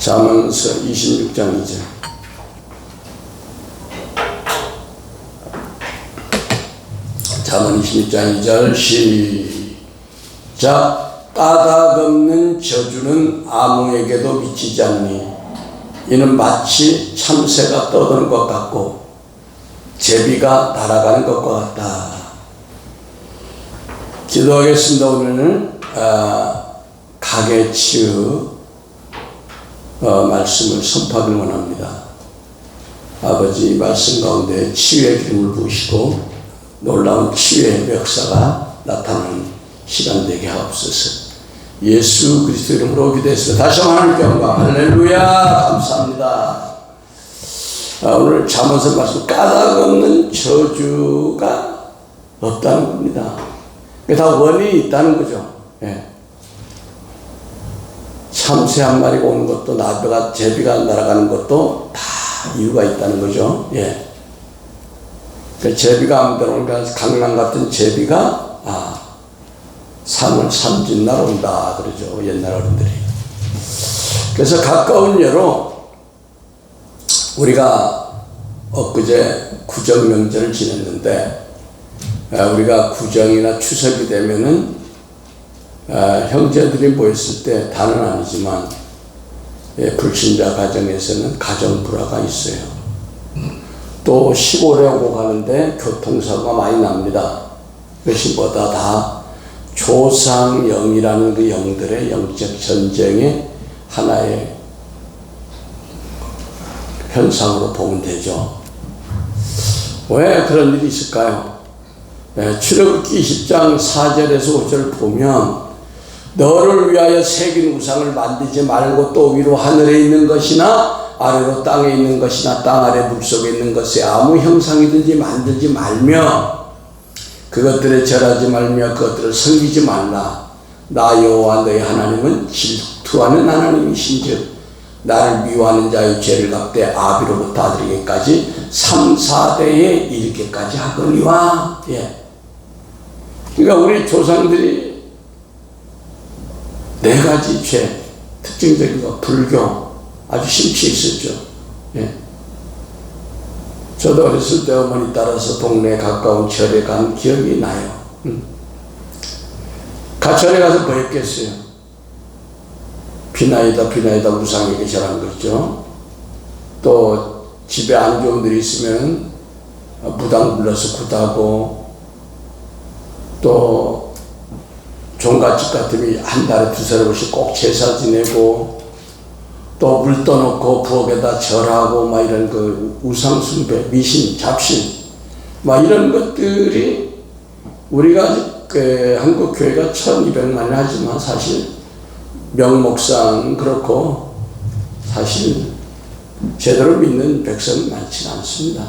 잠언서 26장 2절. 잠언 26장 2절 시작. 까닭 없는 저주는 아무에게도 미치지 않니. 이는 마치 참새가 떠도는 것 같고 제비가 날아가는 것과 같다. 기도하겠습니다. 오늘은 가계치유 말씀을 선포하길 원합니다. 아버지 말씀 가운데 치유의 기름을 부으시고 놀라운 치유의 역사가 나타나는 시간 되게 하옵소서. 예수 그리스도 이름으로 기도했습니다. 다시 한번 하나님께 영광. 할렐루야. 감사합니다. 오늘 잠언서 말씀 까닭 없는 저주가 없다는 겁니다. 다 원인이 있다는 거죠. 예. 참새 한 마리가 오는 것도 나비가 제비가 날아가는 것도 다 이유가 있다는 거죠. 예. 그 제비가 아무 데나 오니까 강남 같은 제비가 산을 삼진날 온다 그러죠. 옛날 어른들이. 그래서 가까운 예로 우리가 엊그제 구정 명절을 지냈는데 우리가 구정이나 추석이 되면은 형제들이 모였을 때 다는 아니지만 불신자 가정에서는 가정 불화가 있어요. 또 시골에 오고 가는데 교통사고가 많이 납니다. 그것이 뭐다 다 조상영이라는 그 영들의 영적 전쟁의 하나의 현상으로 보면 되죠. 왜 그런 일이 있을까요? 출애굽기 20장 4절에서 5절을 보면 너를 위하여 새긴 우상을 만들지 말고 또 위로 하늘에 있는 것이나 아래로 땅에 있는 것이나 땅 아래 물속에 있는 것에 아무 형상이든지 만들지 말며 그것들에 절하지 말며 그것들을 섬기지 말라. 나 여호와 너희 하나님은 질투하는 하나님이신즉 나를 미워하는 자의 죄를 갚되 아비로부터 아들에게까지 3, 4대에 이르게까지 하거니와. 예. 그러니까 우리 조상들이 4가지 죄, 특징적인 거, 불교 아주 심취 있었죠. 예. 저도 어렸을 때 어머니 따라서 동네에 가까운 절에 간 기억이 나요. 가천에 가서 뭐 했겠어요? 비나이다 우상에게 절한 거죠. 또 집에 안 좋은 일이 있으면 무당 불러서 굿하고, 또 종갓집 같으면 한 달에 2-3번씩 꼭 제사 지내고, 또 물 떠놓고 부엌에다 절하고 막 이런 그 우상숭배, 미신, 잡신 막 이런 것들이 우리가 한국 교회가 1200만이 하지만 사실 명목상 그렇고 사실 제대로 믿는 백성은 많지는 않습니다.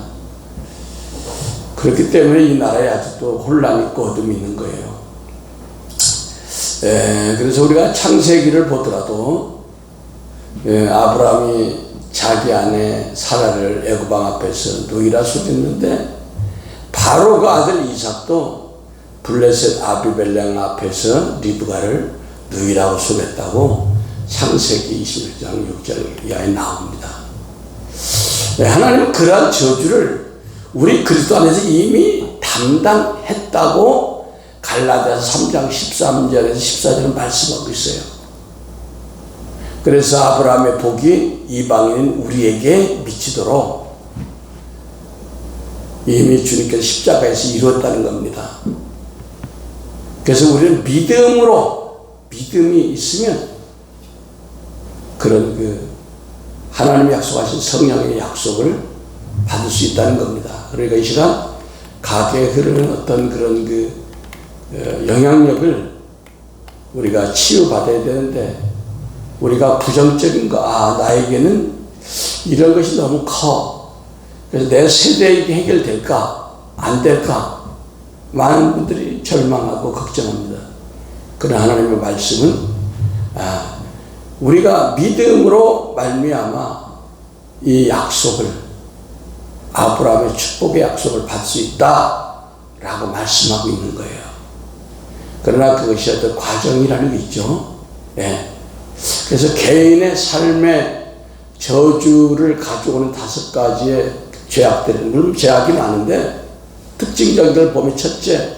그렇기 때문에 이 나라에 아직도 혼란이 있고 어둠이 있는 거예요. 그래서 우리가 창세기를 보더라도 아브라함이 자기 아내 사라를 애굽 왕 앞에서 누이라 속였는데 바로 그 아들 이삭도 블레셋 아비멜렉 앞에서 리브가를 누이라고 속였다고 창세기 21장 6절 이하에 나옵니다. 하나님은 그러한 저주를 우리 그리스도 안에서 이미 담당했다고 갈라디아서 3장 13절에서 14절은 말씀하고 있어요. 그래서 아브라함의 복이 이방인 우리에게 미치도록 이미 주님께서 십자가에서 이루었다는 겁니다. 그래서 우리는 믿음이 있으면 그런 하나님이 약속하신 성령의 약속을 받을 수 있다는 겁니다. 그러니까 이 시간 가게에 흐르는 어떤 그런 영향력을 우리가 치유받아야 되는데, 우리가 부정적인 거, 나에게는 이런 것이 너무 커. 그래서 내 세대에게 해결될까? 안 될까? 많은 분들이 절망하고 걱정합니다. 그러나 하나님의 말씀은, 우리가 믿음으로 말미암아 이 약속을, 아브라함의 축복의 약속을 받을 수 있다라고 말씀하고 있는 거예요. 그러나 그것이 어떤 과정이라는 게 있죠. 예. 그래서 개인의 삶의 저주를 가져오는 5가지의 죄악들은, 물론 죄악이 많은데 특징적인 걸 보면, 첫째,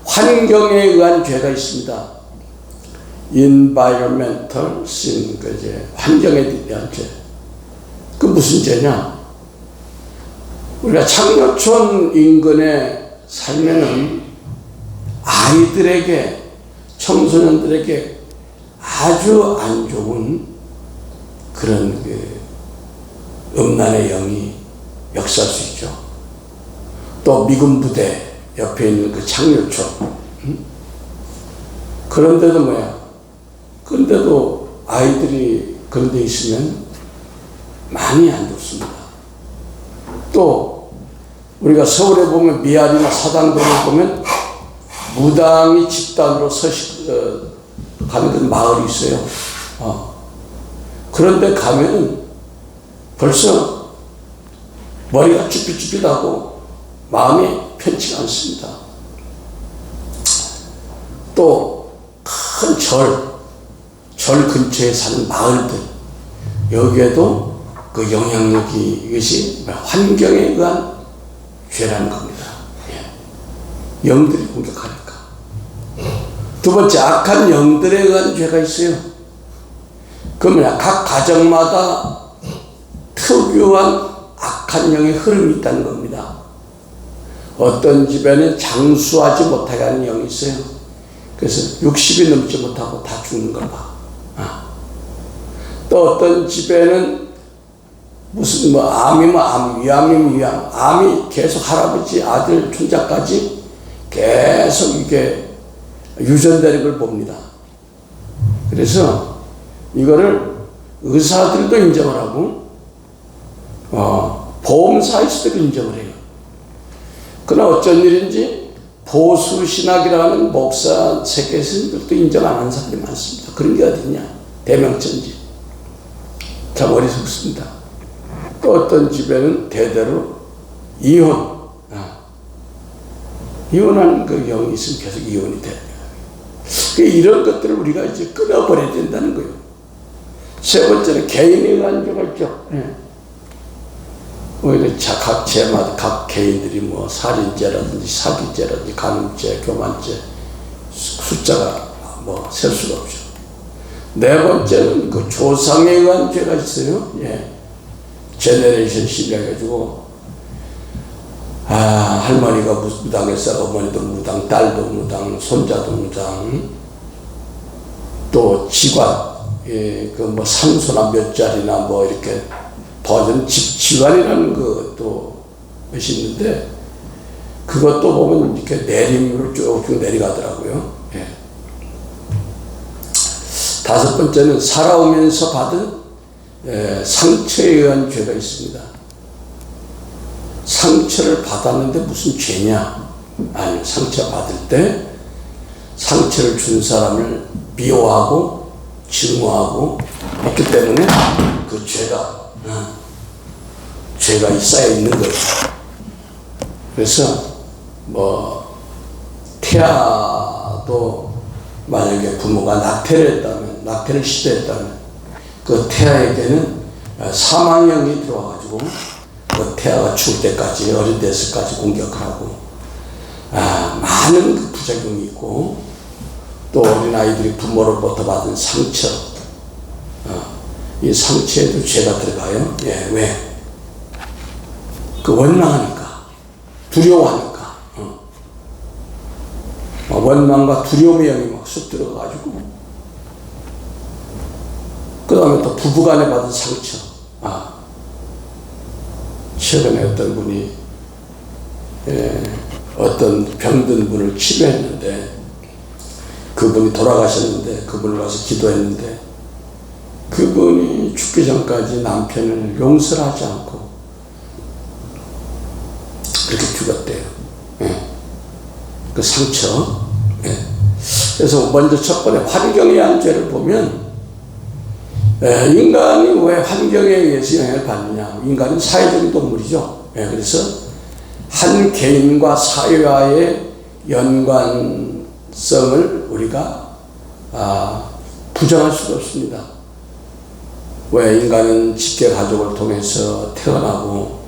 환경에 의한 죄가 있습니다. environmental sin, 환경에 대한 죄. 그 무슨 죄냐? 우리가 창녀촌 인근에 살면은 아이들에게, 청소년들에게 아주 안 좋은 그런 음란의 영이 역사할 수 있죠. 또 미군 부대 옆에 있는 그 창녀촌, 그런데도 그런데도 아이들이 그런 데 있으면 많이 안 좋습니다. 또 우리가 서울에 보면 미아리나 사당동에 보면 무당이 집단으로 가는 그 마을이 있어요. 그런데 가면은 벌써 머리가 쭈삣쭈삣하고 마음이 편치가 않습니다. 또 큰 절 근처에 사는 마을들, 여기에도 그 영향력이, 이것이 환경에 의한 죄라는 겁니다. 영들이 공격하니까. 두 번째, 악한 영들에 의한 죄가 있어요. 그러면 각 가정마다 특유한 악한 영의 흐름이 있다는 겁니다. 어떤 집에는 장수하지 못하게 하는 영이 있어요. 그래서 60이 넘지 못하고 다 죽는 걸 봐. 또 어떤 집에는 무슨 암이면 위암이면 위암, 암이 계속 할아버지, 아들, 손자까지 계속 이게 유전되는 걸 봅니다. 그래서 이거를 의사들도 인정을 하고, 보험사에서도 인정을 해요. 그러나 어쩐 일인지 보수신학이라는 목사 세계 스님들도 인정 안 하는 사람들이 많습니다. 그런 게 어딨냐? 대명천지. 참 어리석습니다. 또 어떤 집에는 대대로 이혼하는 그 영이 있으면 계속 이혼이 돼요. 이런 것들을 우리가 이제 끊어버려야 된다는 거예요. 세 번째는 개인에 의한 죄가 있죠. 오히려 각 죄마다 각 개인들이 살인죄라든지 사기죄라든지 간음죄, 교만죄, 숫자가 셀 수가 없죠. 네 번째는 그 조상에 의한 죄가 있어요. 제너레이션 시켜가지고, 할머니가 무당했어, 어머니도 무당, 딸도 무당, 손자도 무당, 또 지관, 산소나 몇 자리나 이렇게 버전 지관이라는 것도 것이 있는데, 그것도 보면 이렇게 내림으로 쭉쭉 내려가더라고요. 다섯 번째는 살아오면서 받은 상처에 의한 죄가 있습니다. 상처를 받았는데 무슨 죄냐? 아니, 상처 받을 때 상처를 준 사람을 미워하고 증오하고 했기 때문에 그 죄가 쌓여 있는 거예요. 그래서 태아도 만약에 부모가 낙태를 시도했다면 그 태아에게는 사망형이 들어와가지고 그 태아가 죽을 때까지, 어린 데서까지 공격을 하고, 많은 그 부작용이 있고, 또 어린아이들이 부모로부터 받은 상처, 이 상처에도 죄가 들어가요. 왜? 그 원망하니까, 두려워하니까, 원망과 두려움의 영이 막 쑥 들어가가지고, 그 다음에 또 부부간에 받은 상처. 최근에 어떤 분이 어떤 병든 분을 치료했는데, 그분이 돌아가셨는데, 그분을 와서 기도했는데, 그분이 죽기 전까지 남편을 용서를 하지 않고 그렇게 죽었대요. 그 상처. 그래서 먼저 첫 번째 환경에 의한 죄를 보면, 인간이 왜 환경에 의해서 영향을 받느냐? 인간은 사회적인 동물이죠. 그래서 한 개인과 사회와의 연관성을 우리가 부정할 수가 없습니다. 왜 인간은 직계 가족을 통해서 태어나고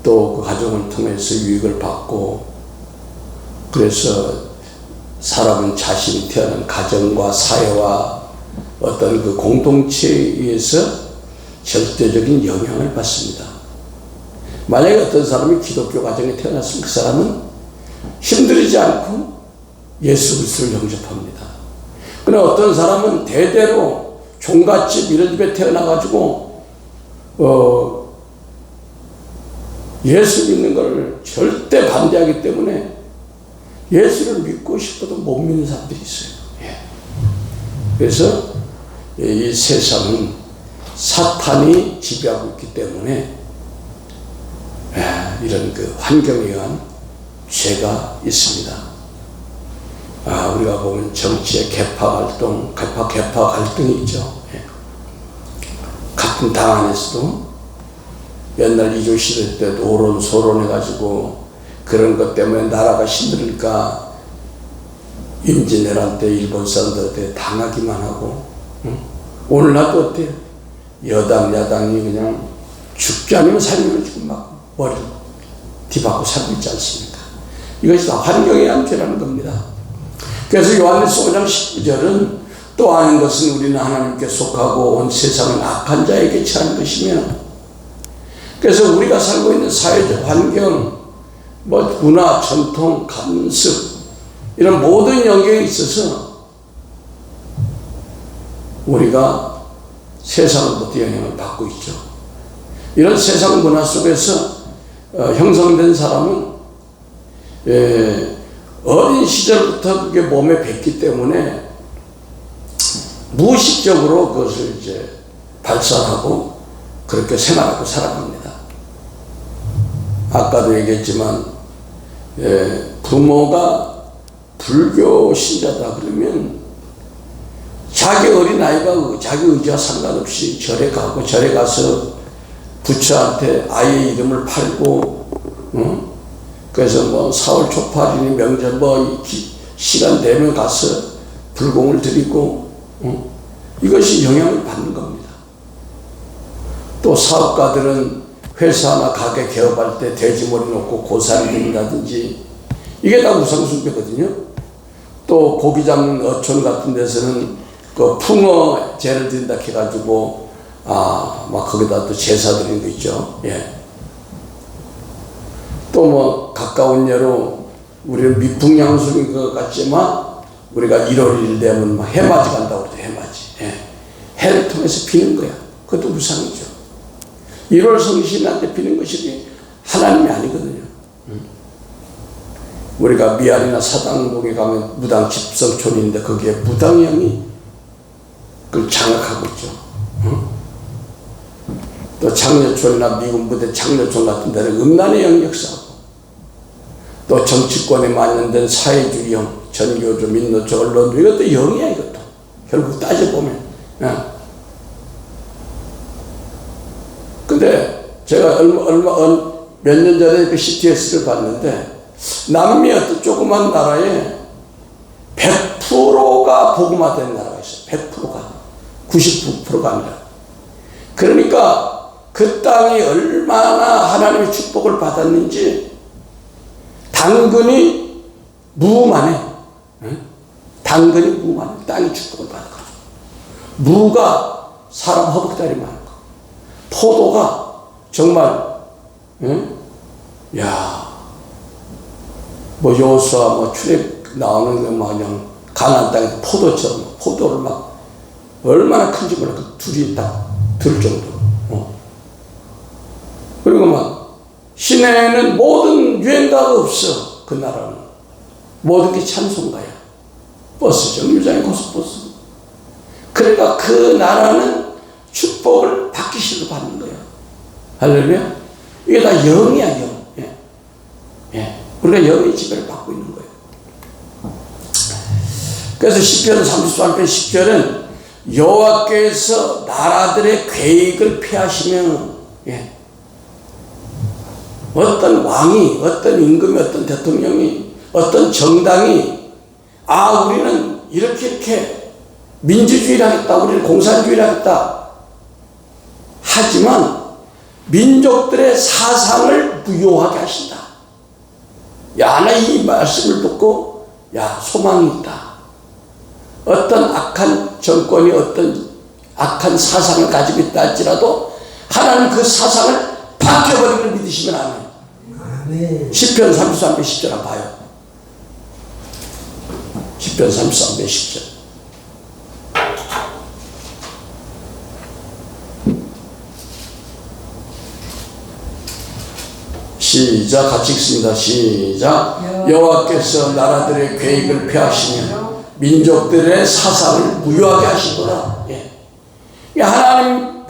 또 그 가족을 통해서 유익을 받고, 그래서 사람은 자신이 태어난 가정과 사회와 어떤 그 공동체에 의해서 절대적인 영향을 받습니다. 만약에 어떤 사람이 기독교 가정에 태어났으면 그 사람은 힘들이지 않고 예수 그리스도를 영접합니다. 그러나 어떤 사람은 대대로 종갓집 이런 집에 태어나가지고 예수 믿는 걸 절대 반대하기 때문에 예수를 믿고 싶어도 못 믿는 사람들이 있어요. 그래서 이 세상은 사탄이 지배하고 있기 때문에 이런 그 환경에 의한 죄가 있습니다. 우리가 보면 정치의 계파 갈등이 있죠. 같은 당 안에서도 옛날 이조시대 때 노론 소론 해가지고 그런 것 때문에 나라가 힘드니까 임진왜란 때 일본 사람들한테 당하기만 하고, 오늘날도 어때요? 여당 야당이 그냥 죽지 않으면 살기로 지금 막 머리를 뒤바꿔 살고 있지 않습니까? 이것이 다 환경에 의한 죄라는 겁니다. 그래서 요한일서 5장 19절은 또 아는 것은 우리는 하나님께 속하고 온 세상은 악한 자에게 처한 것이며, 그래서 우리가 살고 있는 사회적 환경, 문화, 전통, 감습 이런 모든 영역에 있어서 우리가 세상으로부터 영향을 받고 있죠. 이런 세상 문화 속에서 형성된 사람은 어린 시절부터 그게 몸에 뱄기 때문에 무의식적으로 그것을 이제 발산하고 그렇게 생활하고 살아갑니다. 아까도 얘기했지만 부모가 불교 신자다 그러면 자기 어린아이가 자기 의지와 상관없이 절에 가고, 절에 가서 부처한테 아이의 이름을 팔고, 그래서 4월 초팔이니 명절 시간 되면 가서 불공을 드리고, 이것이 영향을 받는 겁니다. 또 사업가들은 회사나 가게 개업할 때 돼지머리 놓고 고사리 드린다든지, 이게 다 우상숭배거든요. 또 고기 잡는 어촌 같은 데서는 그 풍어제를 드린다 해가지고 막 거기다 또 제사 드리는 거 있죠. 또 가까운 예로 우리는 미풍양속인 것 같지만 우리가 1월 1일 되면 막 해맞이 간다고 그러죠. 해맞이. 해를 통해서 피는 거야. 그것도 우상이죠. 1월 성신한테 피는 것이 하나님이 아니거든요. 우리가 미알이나 사당동에 가면 무당 집성촌인데 거기에 무당형이 그걸 장악하고 있죠. 또 장려촌이나 미군 부대 장려촌 같은 데는 음란의 영 역사하고, 또 정치권에 만연된 사회주의형, 전교조, 민노조, 언론도 이것도 영이야. 이것도 결국 따져보면. 근데 제가 몇 년 전에 그 CTS를 봤는데, 남미 어떤 조그만 나라에 100%가 복음화된 나라가 있어요. 100%가. 99%가 아니라. 그러니까 그 땅이 얼마나 하나님의 축복을 받았는지 당근이 무만해. 당근이 무만해. 땅이 축복을 받아가지고. 무가 사람 허벅다리 많고, 포도가 정말 여호수아 출애굽 나오는 거 마냥 가나안 땅에 포도처럼 포도를 막 얼마나 큰지 몰라. 그 둘이 딱 들 정도로. 그리고 막 시내에는 모든 유행가가 없어. 그 나라는 모든 게 찬송가야. 버스 정류장에 고속버스. 그러니까 그 나라는 축복을 받기 싫어 받는 거야. 할렐루야. 이게 다 영이야, 영. 우리가 영의 지배를 받고 있는 거예요. 그래서 시편 33편 10절은 여호와께서 나라들의 계획을 폐하시면, 어떤 왕이, 어떤 임금이, 어떤 대통령이, 어떤 정당이 우리는 이렇게 민주주의를 하겠다, 우리는 공산주의를 하겠다, 하지만 민족들의 사상을 무효하게 하신다. 야, 나 이 말씀을 듣고 소망이 있다. 어떤 악한 정권이 어떤 악한 사상을 가지고 있다 할지라도 하나님 그 사상을 바뀌어버리는 걸 믿으시면 아멘. 시편 33편 10절 한번 봐요. 시편 33편 10절. 시작. 같이 읽습니다. 시작. 여호와께서 나라들의 계획을 폐하시며 민족들의 사상을 무효하게 하시구나. 하나님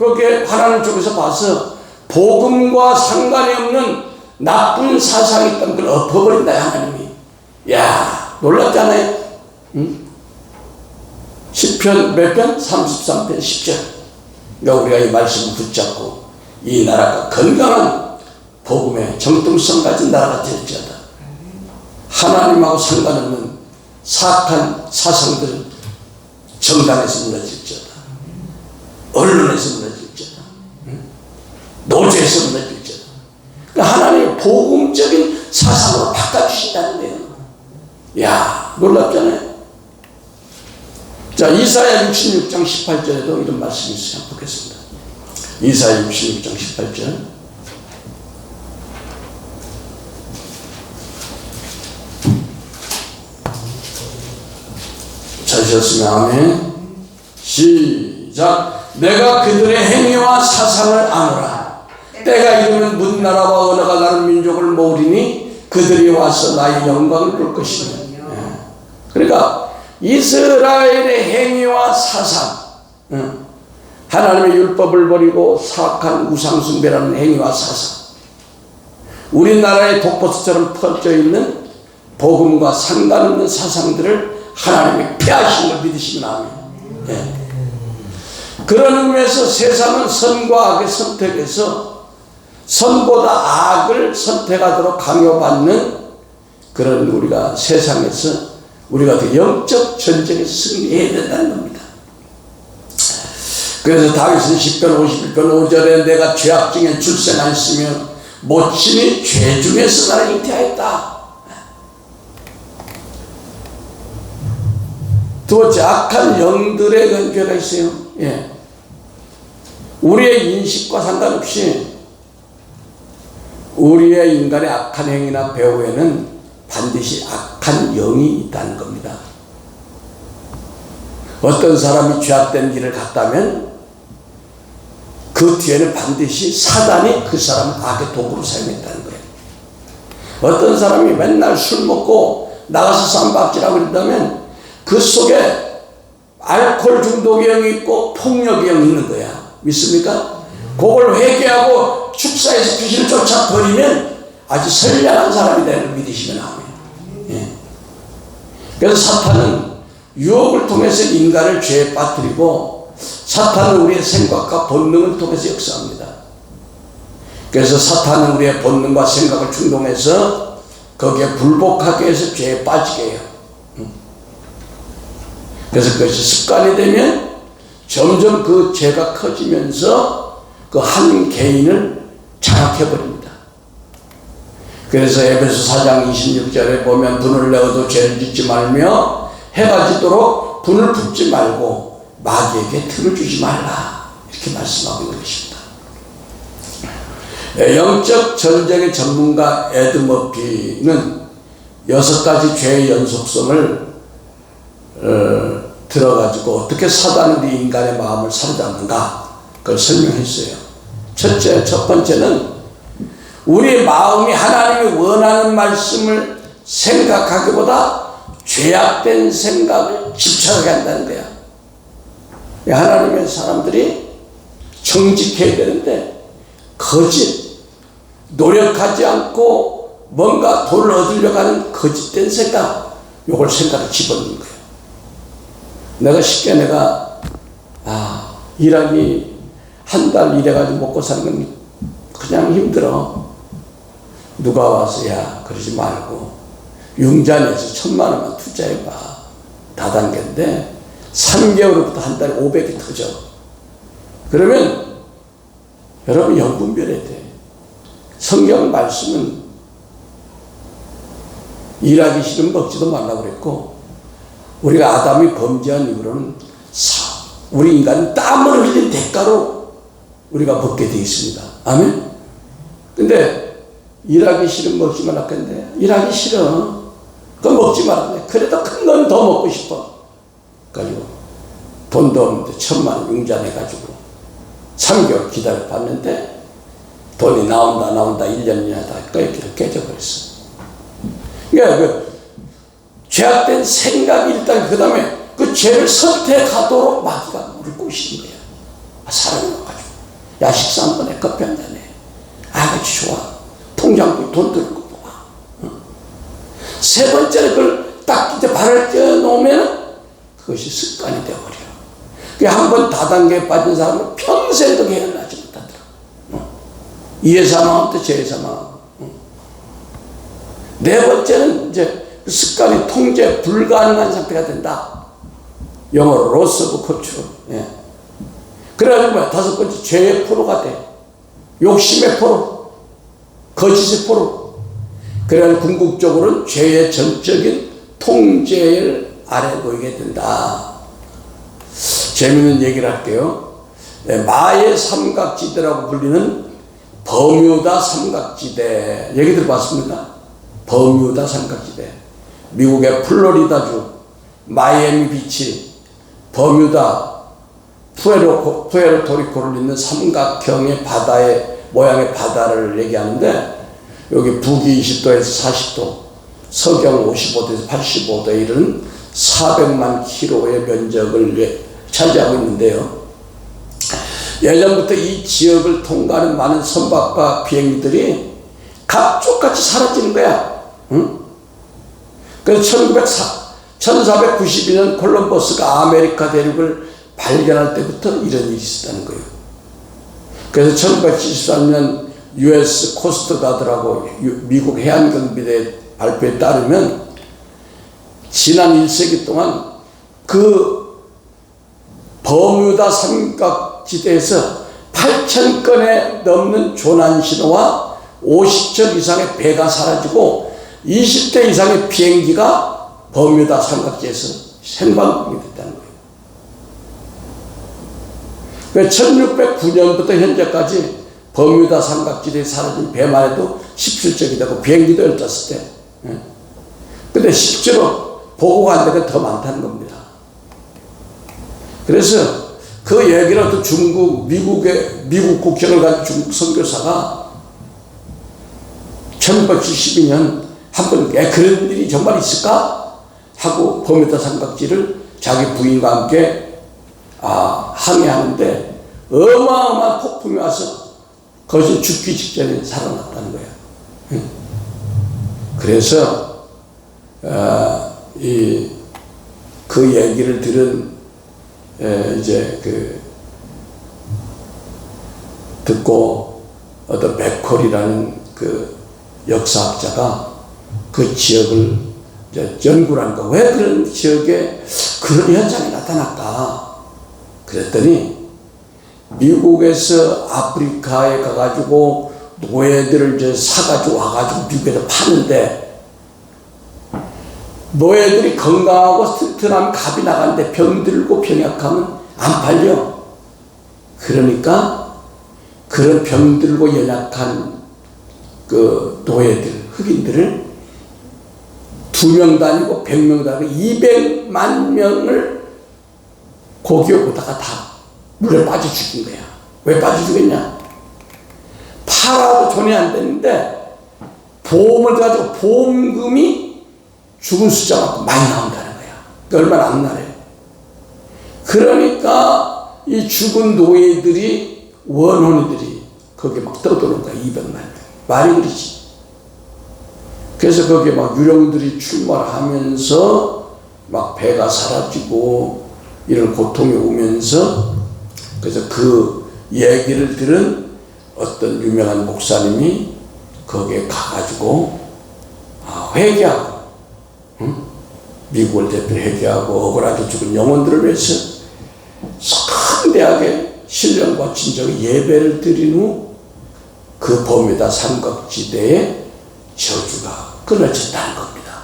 쪽에서 봐서 복음과 상관이 없는 나쁜 사상이 있다면 그걸 엎어버린다 하나님이. 놀랍잖아요. 시편 몇 편? 33편 10절. 그러니까 우리가 이 말씀을 붙잡고 이 나라가 건강한 복음의 정통성 가진 나라가 될지어다. 하나님하고 상관없는 사악한 사상들은 정당에서 무너질지어다. 언론에서 무너질지어다. 노조에서 무너질지어다. 그러니까 하나님의 복음적인 사상으로 바꿔주신다는 거예요. 놀랍잖아요. 자, 이사야 66장 18절에도 이런 말씀이 있어요. 한번 보겠습니다. 이사야 66장 18절. 찾으셨으면 아멘. 시작. 내가 그들의 행위와 사상을 아노라. 때가 이르면 문 나라와 언어가 다른 민족을 모으리니 그들이 와서 나의 영광을 볼 것이며. 그러니까 이스라엘의 행위와 사상, 하나님의 율법을 버리고 사악한 우상숭배라는 행위와 사상, 우리나라의 독버섯처럼 퍼져 있는 복음과 상관없는 사상들을 하나님이 폐하신 걸 믿으시면 아멘. 그런 의미에서 세상은 선과 악의 선택에서 선보다 악을 선택하도록 강요받는 그런 우리가 세상에서 우리가 그 영적 전쟁에서 승리해야 된다는 겁니다. 그래서 다윗은 10편 51편 5절에 내가 죄악 중에 출생하였으며 모친이 죄 중에서 나를 잉태하였다. 두 번째, 악한 영들의 연결가 있어요. 우리의 인식과 상관없이 우리의 인간의 악한 행위나 배후에는 반드시 악한 영이 있다는 겁니다. 어떤 사람이 죄악된 길을 갔다면 그 뒤에는 반드시 사단이 그 사람을 악의 도구로 사용했다는 거예요. 어떤 사람이 맨날 술 먹고 나가서 쌈박질하고 그런다면 그 속에 알코올 중독의 영이 있고 폭력의 영이 있는 거야. 믿습니까? 그걸 회개하고 축사에서 귀신을 쫓아버리면 아주 선량한 사람이 되는 걸 믿으시면 아멘. 그래서 사탄은 유혹을 통해서 인간을 죄에 빠뜨리고 사탄은 우리의 생각과 본능을 통해서 역사합니다. 그래서 사탄은 우리의 본능과 생각을 충동해서 거기에 불복하게 해서 죄에 빠지게 해요. 그래서 그것이 습관이 되면 점점 그 죄가 커지면서 그 한 개인을 장악해버립니다. 그래서 에베소 4장 26절에 보면 분을 내어도 죄를 짓지 말며 해가 지도록 분을 붓지 말고 마귀에게 틈을 주지 말라. 이렇게 말씀하고 있는 것입니다. 영적 전쟁의 전문가 에드 머피는 6가지 죄의 연속성을 들어가지고 어떻게 사단이 우리 인간의 마음을 사로잡는가 그걸 설명했어요. 첫 번째는 우리 마음이 하나님이 원하는 말씀을 생각하기보다 죄악된 생각을 집착하게 한다는 거야. 하나님의 사람들이 정직해야 되는데 거짓, 노력하지 않고 뭔가 돈을 얻으려고 하는 거짓된 생각, 요걸 생각에 집어넣는 거예요. 내가 일하기 한 달 일해가지고 먹고 사는 건 그냥 힘들어. 누가 와서 그러지 말고 융자내에서 1,000만 원만 투자해봐. 다단계인데 3개월부터 한 달에 500이 터져. 그러면 여러분 영분별해야 돼. 성경 말씀은 일하기 싫으면 먹지도 말라고 그랬고, 우리가 아담이 범죄한 이후로는 우리 인간은 땀을 흘린 대가로 우리가 먹게 되어 있습니다. 아멘? 근데 일하기 싫으면 먹지 말라 했는데, 일하기 싫어. 그럼 먹지 말라. 그래도 큰 건 더 먹고 싶어. 가지고 돈도 없는데 1,000만 원 융자해가지고 3개월 기다려 봤는데 돈이 나온다 1년이나 하다가 이렇게 깨져버렸어. 그러니까 그 죄악된 생각이 일단 그 다음에 그 죄를 선택하도록 마귀가 우리 꼬시는 거야. 사람이 와가지고 야 식사 한 번에 커피 한 잔에 그렇지 좋아. 통장부에 돈 들고 봐. 세 번째는 그걸 딱 이제 발을 떼어놓으면 그것이 습관이 되어버려. 한 번 다단계에 빠진 사람은 평생도 깨어나지 못하더라. 이해사 마음부터 죄사 마음. 네 번째는 이제 그 습관이 통제 불가능한 상태가 된다. 영어로 loss of control. 그래가지고 뭐야? 다섯 번째 죄의 포로가 돼. 욕심의 포로, 거짓의 포로. 그래가지고 궁극적으로는 죄의 전적인 통제를 아래 놓이게 된다. 재미있는 얘기를 할게요. 마의 삼각지대라고 불리는 버뮤다 삼각지대 얘기 들어봤습니까? 버뮤다 삼각지대. 미국의 플로리다주 마이애미 비치 버뮤다 푸에르토리코를 잇는 삼각형의 바다의 모양의 바다를 얘기하는데, 여기 북위 20도에서 40도, 서경 55도에서 85도에 이르는 400만 킬로의 면적을 차지하고 있는데요. 예전부터 이 지역을 통과하는 많은 선박과 비행기들이 갑툭같이 사라지는 거야. 그래서 1492년 콜럼버스가 아메리카 대륙을 발견할 때부터 이런 일이 있었다는 거예요. 그래서 1973년 US 코스트가드라고 미국 해안경비대 발표에 따르면 지난 1세기 동안 그 버뮤다 삼각지대에서 8,000건에 넘는 조난 신호와 50척 이상의 배가 사라지고 20대 이상의 비행기가 버뮤다 삼각지에서 생방송이 됐다는 거예요. 1609년부터 현재까지 버뮤다 삼각지대에 사라진 배만 해도 17척이 되고 비행기도 15대. 근데 실제로 보고가 안 되면 더 많다는 겁니다. 그래서 그 얘기를 또 미국 국적을 가진 중국 선교사가 1972년 한번 그런 일이 정말 있을까? 하고 버뮤다 삼각지를 자기 부인과 함께 항해하는데 어마어마한 폭풍이 와서 거기서 죽기 직전에 살아났다는 거예요. 그래서 그 얘기를 들은 듣고 어떤 맥콜이라는 그 역사학자가 그 지역을 이제 연구를 한 거. 왜 그런 지역에 그런 현상이 나타날까? 그랬더니 미국에서 아프리카에 가가지고 노예들을 이제 사가지고 와가지고 미국에서 파는데, 노예들이 건강하고 튼튼하면 값이 나가는데 병들고 병약하면 안 팔려. 그러니까 그런 병들고 연약한 그 노예들, 흑인들을 2명도 아니고 100명도 아니고 200만 명을 고기업에다가 다 물에 빠져 죽인 거야. 왜 빠져 죽였냐? 팔아도 돈이 안 되는데 보험을 가지고 보험금이 죽은 숫자가 많이 나온다는 거야. 그러니까 얼마나 악랄해. 그러니까 이 죽은 노예들이, 원혼이들이 거기에 막 떠도는 거야. 200만 명. 말이 그렇지. 그래서 거기에 막 유령들이 출몰하면서 막 배가 사라지고 이런 고통이 오면서, 그래서 그 얘기를 들은 어떤 유명한 목사님이 거기에 가가지고 회개하고, 미국을 대표 회개하고 억울하게 죽은 영혼들을 위해서 성대하게 신령과 진정의 예배를 드린 후 그 범위다 삼각지대에 저주가 끊어졌다는 겁니다.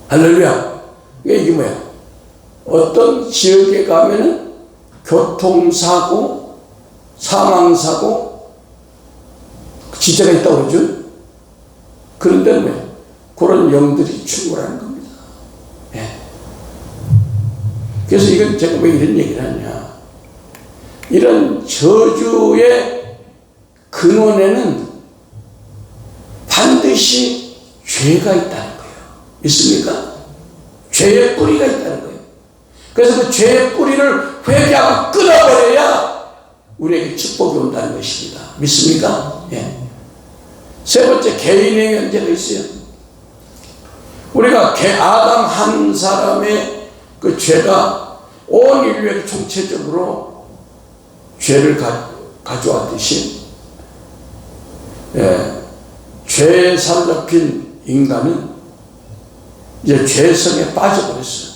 할렐루야. 이게 뭐야? 어떤 지역에 가면은 교통사고, 사망사고, 지대가 있다고 그러죠? 그런데 뭐야? 그런 영들이 충분한 겁니다. 예. 그래서 이건 제가 왜 이런 얘기를 하냐. 이런 저주의 근원에는 반드시 죄가 있다는 거예요. 있습니까? 죄의 뿌리가 있다는 거예요. 그래서 그 죄의 뿌리를 회개하고 끊어버려야 우리에게 축복이 온다는 것입니다. 믿습니까? 예. 세 번째, 개인의 문제가 있어요. 우리가 아담 한 사람의 그 죄가 온 인류에게 총체적으로 죄를 가져왔듯이, 예, 죄에 사로잡힌 인간은 이제 죄성에 빠져버렸어요.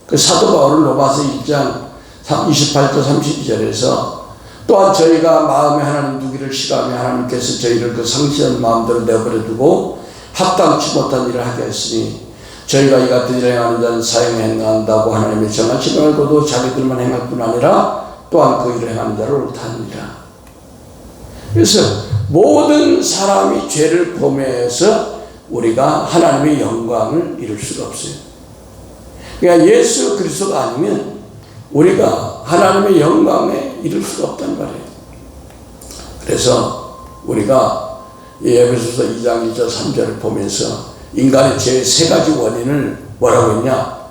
그 사도 바울은 로마서 1장 28절 32절에서 또한 저희가 마음에 하나님 두기를 싫어하며 하나님께서 저희를 그 상실한 마음대로 내버려 두고 합당치 못한 일을 하게 했으니 저희가 이 같은 일을 행하는 자는 사형에 행한다고 하나님의 정하시지 말고도 자기들만 행할 뿐 아니라 또한 그 일을 행하는 자를 옳다느니라. 그래서 모든 사람이 죄를 범해서 우리가 하나님의 영광을 이룰 수가 없어요. 그러니까 예수 그리스도가 아니면 우리가 하나님의 영광에 이룰 수가 없단 말이에요. 그래서 우리가 에베소서 2장 2절 3절을 보면서 인간의 죄의 세 가지 원인을 뭐라고 했냐?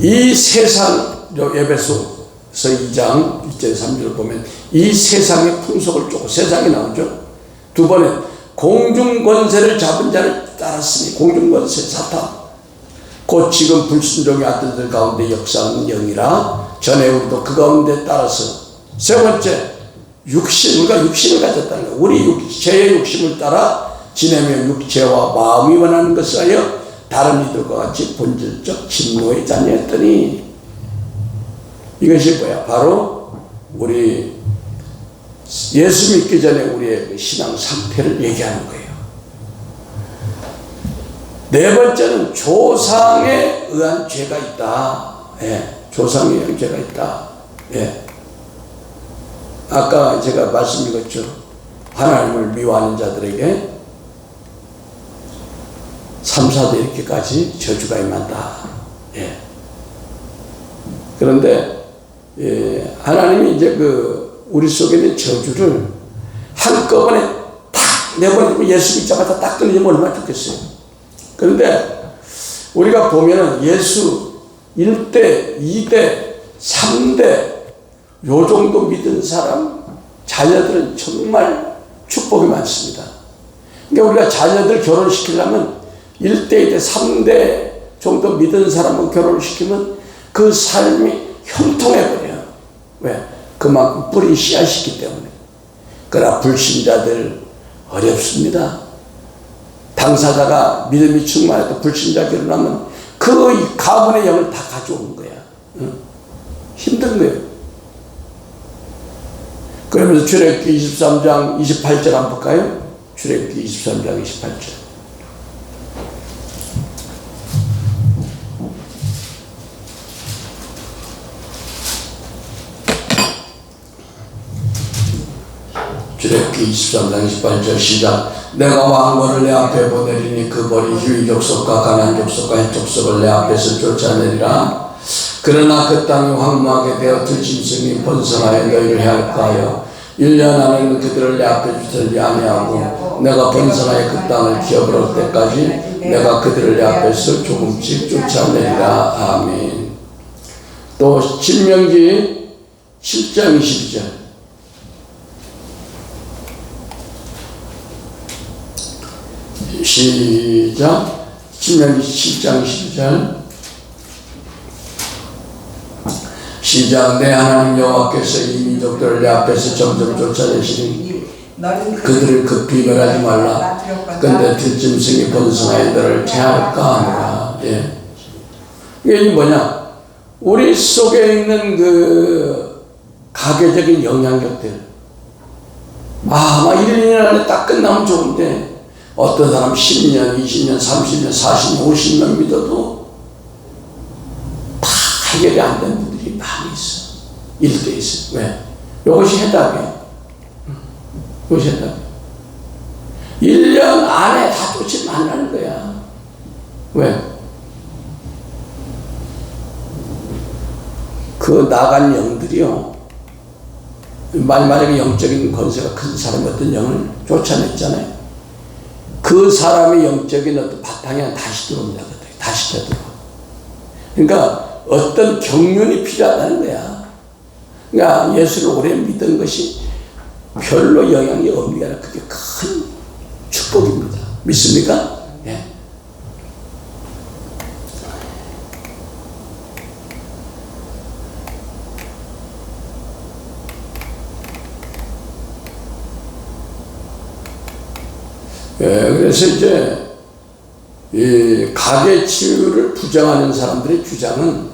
이 세상, 에베소서 2장 1절 3절을 보면 이 세상의 풍속을 쫓고, 세상이 나오죠. 두 번에 공중권세를 잡은 자를 따랐으니, 공중권세 사탄, 곧 지금 불순종의 아들들 가운데 역사하는 영이라 전에 우리도 그 가운데 따라서. 세 번째, 육신, 우리가 육신을 가졌다는 거예요. 우리 죄의 육신을 따라 지내며 육체와 마음이 원하는 것을 하여 다른 이들과 같이 본질적 진노의 자녀였더니, 이것이 뭐야? 바로 우리 예수 믿기 전에 우리의 그 신앙 상태를 얘기하는 거예요. 네 번째는 조상에 의한 죄가 있다. 예, 조상에 의한 죄가 있다. 예. 아까 제가 말씀드렸죠. 하나님을 미워하는 자들에게 3, 4대 이렇게까지 저주가 임한다. 예. 그런데 예, 하나님이 이제 우리 속에 있는 저주를 한꺼번에 탁 내버리고 예수 믿자마자 딱 끊으면 얼마나 좋겠어요. 그런데 우리가 보면은 예수 1대, 2대, 3대 요 정도 믿은 사람, 자녀들은 정말 축복이 많습니다. 그러니까 우리가 자녀들 결혼시키려면 1대, 2대, 3대 정도 믿은 사람을 결혼시키면 그 삶이 형통해버려요. 왜? 그만큼 뿌린 씨앗이기 때문에. 그러나 불신자들 어렵습니다. 당사자가 믿음이 충만해도 불신자 결혼하면 그 가문의 영을 다 가져오는 거야. 응? 힘든 거예요. 그러면서 출애굽기 23장 28절 한번 볼까요? 출애굽기 23장 28절. 출애굽기 23장 28절 시작. 내가 왕벌을 내 앞에 보내리니 그 벌이 휴이 족속과 가나안 족속과 헷 족속을 내 앞에서 쫓아내리라. 그러나 그 땅이 황무하게 되어 들짐승이 번성하여 너희를 해할까 하여 1년 안에는 그들을 내 앞에 주지 아니하고 내가 번성하여 그 땅을 기업으로 올 때까지 내가 그들을 내 앞에서 조금씩 쫓아내리라. 아멘. 또 신명기 7장 22절 시작. 신명기 7장 12절 시작. 내 하나님 여호와께서 이 민족들을 내 앞에서 점점 쫓아내시니 그들을 급히 멸하지 말라. 근데 들짐승이 번성하여 너를 제할까 하노라. 예. 이게 뭐냐? 우리 속에 있는 가계적인 영향력들. 막 1, 2년 안에 딱 끝나면 좋은데, 어떤 사람 10년, 20년, 30년, 40년, 50년 믿어도 다 해결이 안 된 분들이 많이 있어. 일대 있어. 왜? 이것이 해답이에요. 이것이 해답이에요. 1년 안에 다 쫓으면 안 하는 거야. 왜? 그 나간 영들이요. 만약에 영적인 권세가 큰 사람이 어떤 영을 쫓아냈잖아요. 그 사람의 영적인 어떤 바탕에 다시 들어옵니다. 다시 되돌아. 그러니까 어떤 경륜이 필요하다는 거야. 그러니까 예수를 오래 믿은 것이 별로 영향이 없는 게 아니라 그게 큰 축복입니다. 믿습니까? 예. 그래서 이제 이 가계 치유를 부정하는 사람들의 주장은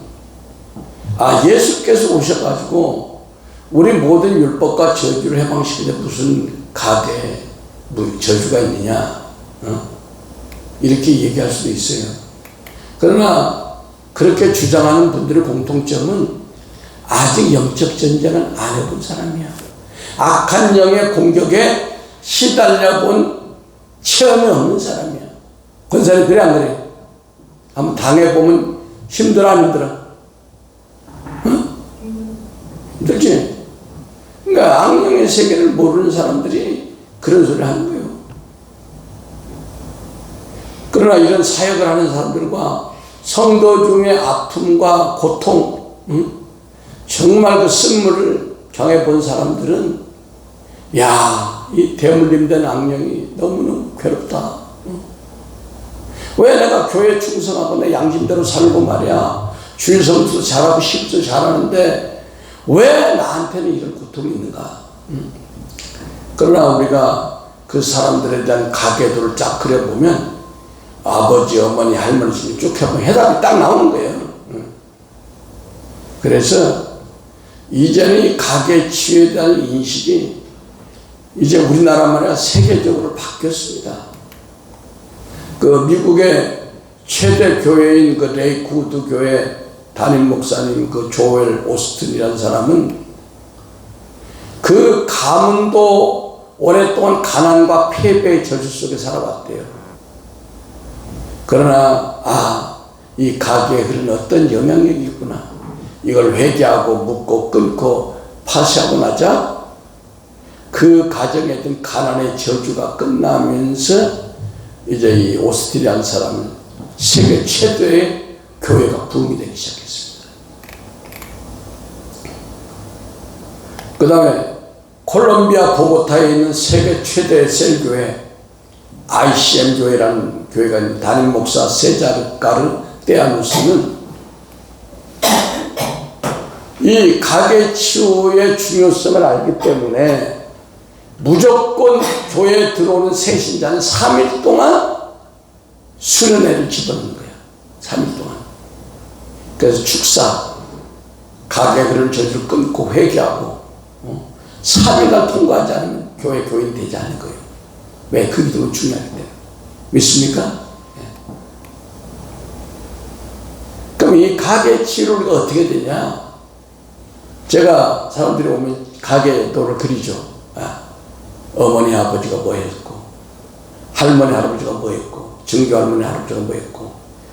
예수께서 오셔가지고 우리 모든 율법과 저주를 해방시키는데 무슨 가계 저주가 있느냐 이렇게 얘기할 수도 있어요. 그러나 그렇게 주장하는 분들의 공통점은 아직 영적 전쟁을 안 해본 사람이야. 악한 영의 공격에 시달려 본 체험이 없는 사람이야. 권사님 그래 안 그래? 한번 당해보면 힘들어 안 힘들어? 응? 힘들지? 그러니까 악령의 세계를 모르는 사람들이 그런 소리를 하는 거예요. 그러나 이런 사역을 하는 사람들과 성도 중에 아픔과 고통, 정말 그 쓴물을 경해본 사람들은 이 대물림된 악령이 너무너무 괴롭다. 왜 내가 교회 충성하고 내 양심대로 살고 말이야. 주일 성수도 잘하고 시도 잘하는데 왜 나한테는 이런 고통이 있는가? 그러나 우리가 그 사람들에 대한 가계도를 쫙 그려보면 아버지, 어머니, 할머니 쭉 해보면 해답이 딱 나오는 거예요. 그래서 이제는 이 가계 치유에 대한 인식이 이제 우리나라만 아니라 세계적으로 바뀌었습니다. 그 미국의 최대 교회인 그 레이크우드 교회 담임 목사님 그 조엘 오스틴이라는 사람은 그 가문도 오랫동안 가난과 패배의 저주 속에 살아왔대요. 그러나 이 가게에 그런 어떤 영향력이 있구나. 이걸 회개하고 묻고 끊고 파쇄하고 나자 그 가정에 있던 가난의 저주가 끝나면서 이제 이 오스틴이라는 사람은 세계 최대의 교회가 부흥이 되기 시작했습니다. 그 다음에 콜롬비아 보고타에 있는 세계 최대의 셀교회 ICM 교회라는 교회가 있는 담임 목사 세자르 까르 떼아누스는 이 가계 치유의 중요성을 알기 때문에 무조건 교회에 들어오는 새신자는 3일 동안 수련회를 집어넣는 거야. 3일 동안. 그래서 축사, 가계 그런 저주를 끊고 회개하고 3일간 통과하지 않으면 교회 교인 되지 않는 거예요. 왜? 그 기도가 중요하기 때문에. 믿습니까? 예. 그럼 이 가계 치유를 우리가 어떻게 되냐? 제가 사람들이 오면 가계도를 그리죠. 어머니 아버지가 뭐 했고 할머니 할아버지가 뭐 했고 증조 할머니 할아버지가 뭐 했고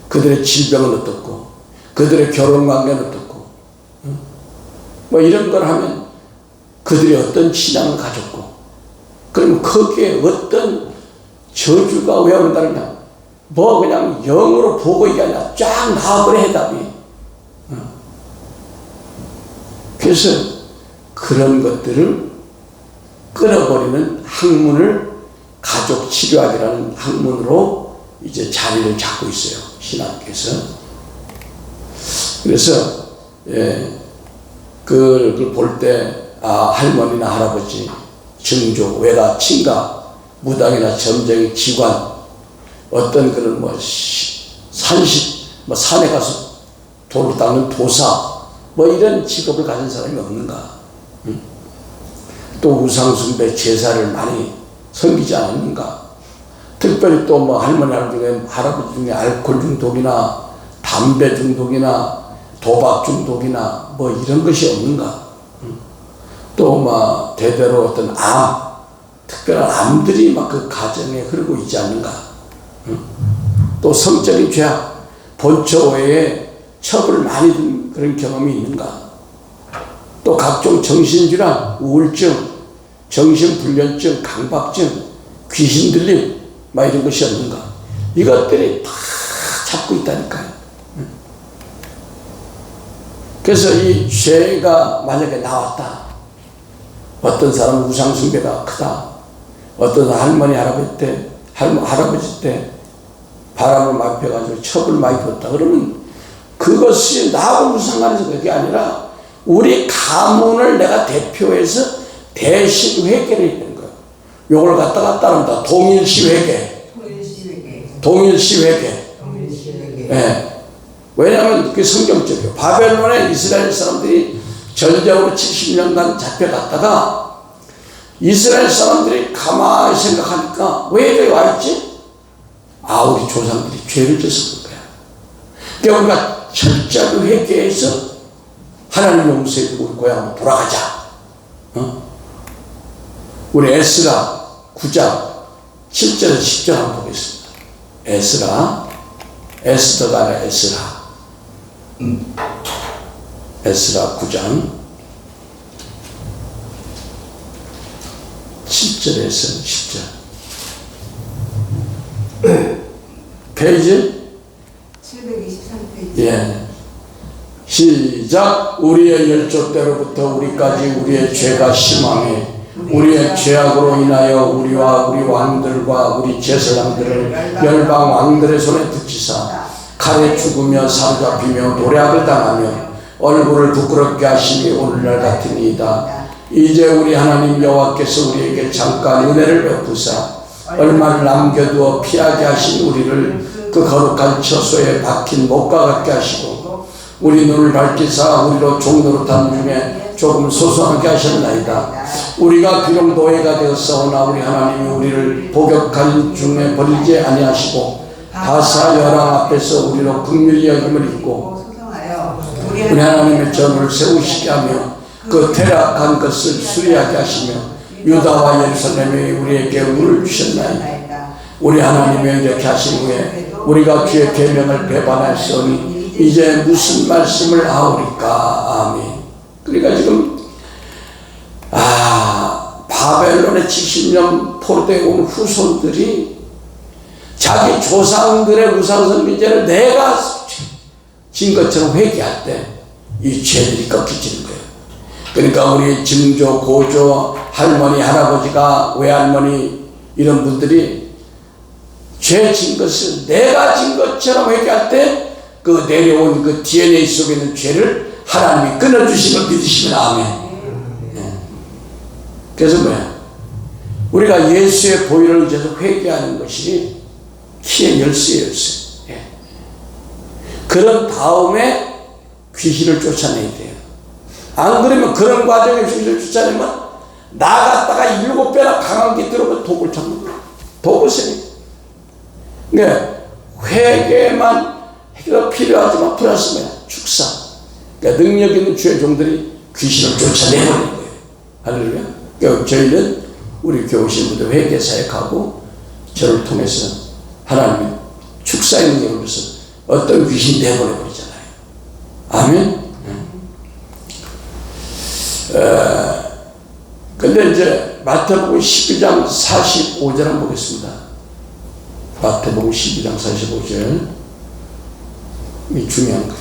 그들의 질병은 어떻고 그들의 결혼관계는 어떻고 뭐 이런 걸 하면 그들이 어떤 신앙을 가졌고 그럼 거기에 어떤 저주가 왜 온다느냐 뭐 그냥 영으로 보고 이게 아니라 쫙 나와버려 해답이. 그래서 그런 것들을 끊어버리는 학문을 가족 치료학이라는 학문으로 이제 자리를 잡고 있어요. 신학에서. 그래서 그걸 볼 때 할머니나 할아버지, 증조, 외가, 친가, 무당이나 점쟁이, 기관, 어떤 그런 산식, 산에 가서 돌을 닦는 도사, 이런 직업을 가진 사람이 없는가? 또 우상숭배 제사를 많이 섬기지 않았는가? 특별히 또 뭐 할머니 할아버지 중에 알코올 중독이나 담배 중독이나 도박 중독이나 뭐 이런 것이 없는가? 또 막 대대로 어떤 특별한 암들이 막 그 가정에 흐르고 있지 않는가? 또 성적인 죄악, 본처 외에 첩을 많이 든 그런 경험이 있는가? 또 각종 정신질환, 우울증, 정신불면증, 강박증, 귀신 들림, 막 이런 것이 없는가? 이것들이 다 잡고 있다니까요. 그래서 이 죄가 만약에 나왔다. 어떤 사람은 우상숭배가 크다. 어떤 할머니, 할아버지 때 바람을 많이 펴가지고 첩을 많이 폈다. 그러면 그것이 나하고 무슨 상관에서 그게 아니라 우리 가문을 내가 대표해서 대신 회개를 했는 거예요. 요걸 갖다가 따른다. 동일시 회개. 동일시 회개. 예. 왜냐하면 그게 성경적이에요. 바벨론에 이스라엘 사람들이 전쟁으로 70년간 잡혀갔다가 이스라엘 사람들이 가만히 생각하니까 왜 여기 와있지? 우리 조상들이 죄를 졌을 거야. 그러니까 우리가 철저하게 회개해서 하나님 용서해주고 우리 고향으로 돌아가자. 우리 에스라 9장 7절에서 10절 한번 보겠습니다. 에스더가 아니라 에스라 9장 7절에서 10절. 페이지? 723페이지. 예. 시작. 우리의 열조 때로부터 우리까지 우리의 죄가 심하매 우리의 죄악으로 인하여 우리와 우리 왕들과 우리 제사장들을 열방 왕들의 손에 붙이사 칼에 죽으며 사로잡히며 노략을 당하며 얼굴을 부끄럽게 하심이 오늘날 같으니이다. 이제 우리 하나님 여호와께서 우리에게 잠깐 은혜를 베푸사 얼마를 남겨두어 피하게 하신 우리를 그 거룩한 처소에 박힌 목과 같게 하시고 우리 눈을 밝히사 우리로 종노릇한 중에 조금 소소하게 하셨나이다. 우리가 비록 노예가 되었사오나 우리 하나님이 우리를 복역한 중에 버리지 아니하시고 바사 여랑 앞에서 우리로 긍휼히 여김을 입고 우리 하나님의 전을 세우시게 하며 그 퇴락한 것을 수리하게 하시며 유다와 예루살렘에 우리에게 운을 주셨나이다. 우리 하나님의 이렇게 하신 후에 우리가 주의 계명을 배반하였으니 이제 무슨 말씀을 하오리까. 아멘. 그러니까 지금 바벨론의 70년 포로되어 온 후손들이 자기 조상들의 우상숭배죄를 내가 진 것처럼 회개할 때 이 죄들이 꺾이지는 거예요. 그러니까 우리 증조, 고조, 할머니, 할아버지가, 외할머니 이런 분들이 죄 진 것을 내가 진 것처럼 회개할 때 그 내려온 그 DNA 속에 있는 죄를 하나님이 끊어주심을 믿으시면 아멘. 네. 그래서 뭐야? 우리가 예수의 보혈을 의지해서 회개하는 것이 키의 열쇠예요. 예. 그런 다음에 귀신을 쫓아내야 돼요. 안 그러면 그런 과정에 귀신을 쫓아내면 나갔다가 7배나 강한 게 들어오면 독을 잡는 거예요. 독을 세요. 그러니까 회개만 해결가 필요하지만 플러스 뭐야? 축사. 그러니까 능력 있는 주의 종들이 귀신을 쫓아내버리는 거예요. 할렐루야. 그러니까 저희는 우리 교회 오신 분들 회개 사역하고 저를 통해서 하나님이 축사의 능력으로서 어떤 귀신 내보내버리잖아요. 아멘. 근데 이제 마태복음 12장 45절 한번 보겠습니다. 마태복음 12장 45절. 이 중요한 거.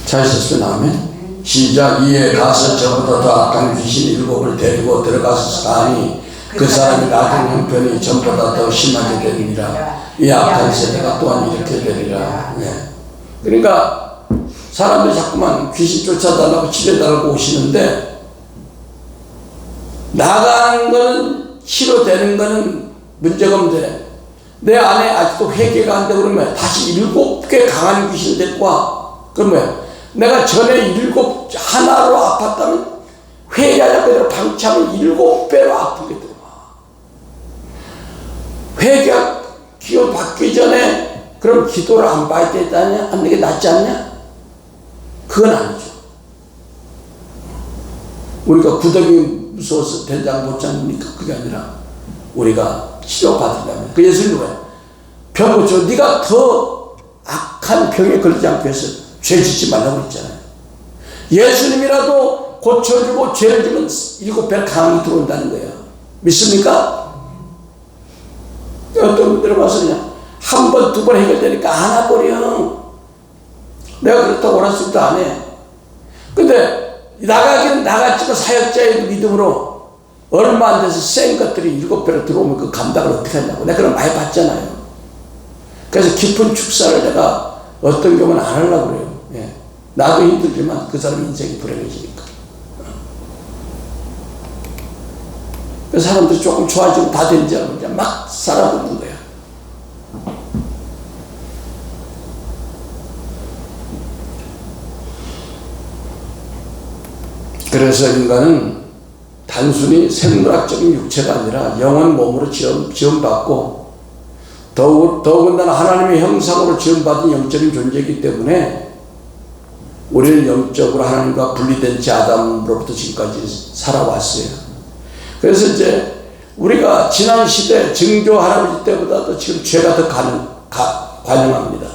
잘 썼으면 아멘. 시작. 이에 가서 저보다 더 악한 귀신 7을 데리고 들어가서 사니 그 사람이 나중 형편이 전보다 더 심하게 되리라. 이 악한 세대가 또한 이렇게 되리라. 네. 그러니까 사람들이 자꾸만 귀신 쫓아달라고 치료해달라고 오시는데 나가는 거는 치료되는 거는 문제가 없는데 내 안에 아직도 회개가 안 되고 그러면 다시 7개 강한 귀신을 데리고 와. 그럼 뭐야? 내가 전에 하나로 아팠다면 회개하자 그대로 방치하면 7배로 아프게 들어와. 회개가 기호 받기 전에 그럼 기도를 안 봐야 되다냐? 하는 게 낫지 않냐? 그건 아니죠. 우리가 구덩이 무서워서 된장 못 잡으니까 그게 아니라 우리가 치료받으려면 그 예수님이 왜? 병 고쳐 네가 더 악한 병에 걸리지 않기 위해서 죄 짓지 말라고 그랬잖아요. 예수님이라도 고쳐주고 죄를 지면 7배 강이 들어온다는 거예요. 믿습니까? 어떤 분들은 와서 그냥 한 번, 두 번 해결되니까 안 와버려. 내가 그렇다고 오라스도 안 해. 근데 나가기는 나갔지만 사역자의 믿음으로 얼마 안 돼서 센 것들이 7배로 들어오면 그 감당을 어떻게 하냐고. 내가 그런 많이 봤잖아요. 그래서 깊은 축사를 내가 어떤 경우는 안 하려고 그래요. 예. 나도 힘들지만 그 사람 인생이 불행해지니까. 그 사람들이 조금 좋아지면 다 된지 알고 이제 막 살아보는 거야. 그래서 인간은 단순히 생물학적인 육체가 아니라 영혼 몸으로 지원받고 더군다나 하나님의 형상으로 지원받은 영적인 존재이기 때문에 우리는 영적으로 하나님과 분리된 지 아담으로부터 지금까지 살아왔어요. 그래서 이제 우리가 지난 시대 증조 할아버지 때보다도 지금 죄가 더 관영합니다.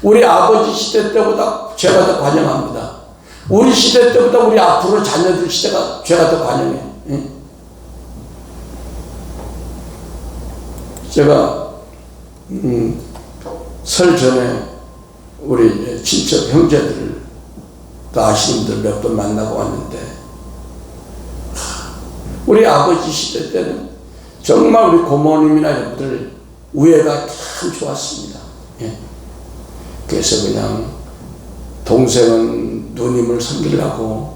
우리 아버지 시대 때보다 죄가 더 관영합니다. 우리 시대 때보다 우리 앞으로 자녀들 시대가 죄가 더 관영해. 예? 제가 설 전에 우리 친척 형제들을 다 아시는 분들 몇 번 만나고 왔는데 우리 아버지 시대 때는 정말 우리 고모님이나 여러분들 우애가 참 좋았습니다. 예. 그래서 그냥 동생은 누님을 섬기려고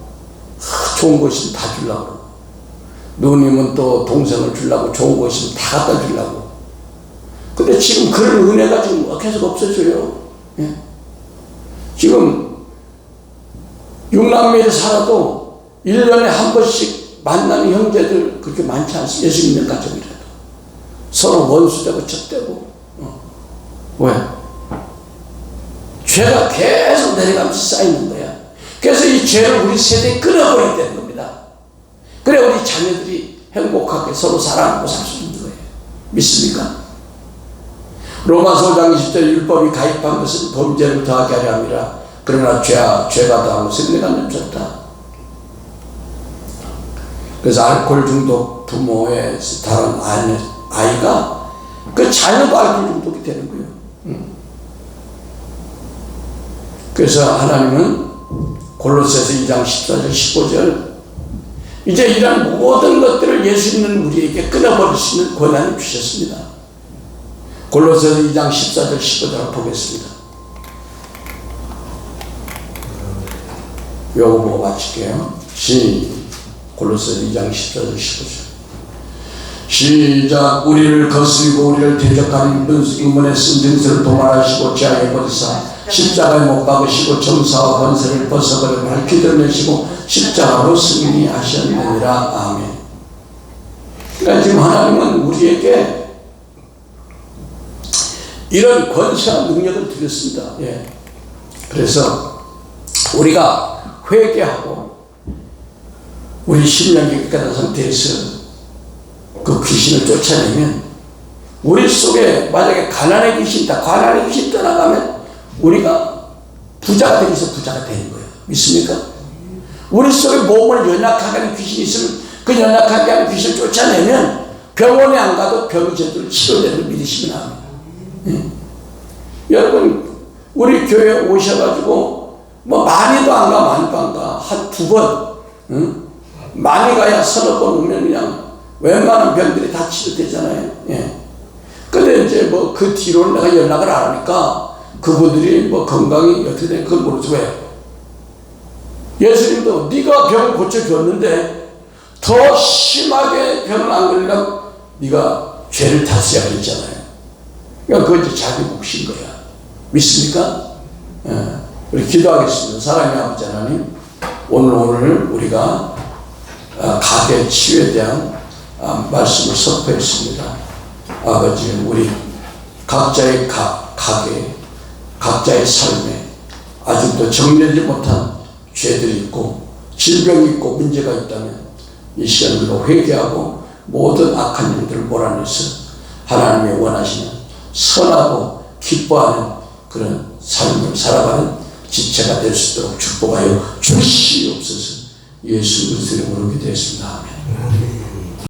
좋은 거 있으면 다 주려고, 누님은 또 동생을 주려고 좋은 거 있으면 다 갖다 주려고. 근데 지금 그런 은혜가 지금 계속 없어져요. 예. 지금 6남매를 살아도 1년에 한 번씩 만나는 형제들 그렇게 많지 않습니다. 예수 믿는 가정이라도 서로 원수되고 적대고. 왜? 죄가 계속 내려가면서 쌓이는 거야. 그래서 이 죄를 우리 세대에 끊어버려야 되는 겁니다. 그래 우리 자녀들이 행복하게 서로 사랑하고 살 수 있는 거예요. 믿습니까? 로마서 5장 20절 율법이 가입한 것은 범죄를 더하게 하려 함이라. 그러나 죄가 더하고 생명이 넘쳤다. 그래서 알코올 중독 부모의 다른 아이가 그 자녀도 알코올 중독이 되는 거예요. 그래서 하나님은 골로새서 2장 14절 15절 이제 이런 모든 것들을 예수 믿는 우리에게 끊어버릴 수 있는 권한을 주셨습니다. 골로새서 2장 14절 15절을 보겠습니다. 요거 보고 마칠게요. 골로새서 2장 14절 15절 시작. 우리를 거스리고 우리를 대적하는 인문의 쓴 증서를 도말하시고 죄악에 버리사 십자가에 못 박으시고 정사와 권세를 벗어버려 밝히 드러내시고 십자가로 승리하셨느니라. 아멘. 그러니까 지금 하나님은 우리에게 이런 권세와 능력을 드렸습니다. 예. 그래서 우리가 회개하고 우리 심령이 깨달은 상태에서 그 귀신을 쫓아내면 우리 속에 만약에 가난의 귀신이다. 가난의 귀신 떠나가면 우리가 부자가 되면서 부자가 되는 거예요. 믿습니까? 우리 속에 몸을 연약하게 하는 귀신이 있으면 그 연약하게 하는 귀신을 쫓아내면 병원에 안 가도 병이 제대로 치료되는 걸 믿으시면 합니다. 여러분 우리 교회 오셔가지고 뭐 많이도 안 가 많이도 안 가 한 2번 많이 가야 3번 오면 그냥 웬만한 병들이 다 치료되잖아요. 예. 근데 이제 뭐 그 뒤로는 내가 연락을 안 하니까 그분들이 뭐 건강이 어떻게 된 그걸 모르죠. 왜? 예수님도 네가 병을 고쳐줬는데 더 심하게 병을 안 걸리려면 네가 죄를 다스려야 했잖아요. 그러니까 그건 이제 자기 몫인 거야. 믿습니까? 예. 우리 기도하겠습니다. 사랑의 아버지 하나님, 오늘 우리가 가게 치유에 대한 말씀을 선포했습니다. 아버지, 우리 각자의 가게, 각자의 삶에 아직도 정리하지 못한 죄들이 있고 질병이 있고 문제가 있다면 이 시간 우리가 회개하고 모든 악한 일들을 몰아내서 하나님의 원하시는 선하고 기뻐하는 그런 삶을 살아가는 지체가 될 수 있도록 축복하여 주시옵소서. 예수 그리스도의 이름으로 기도했습니다. 아멘.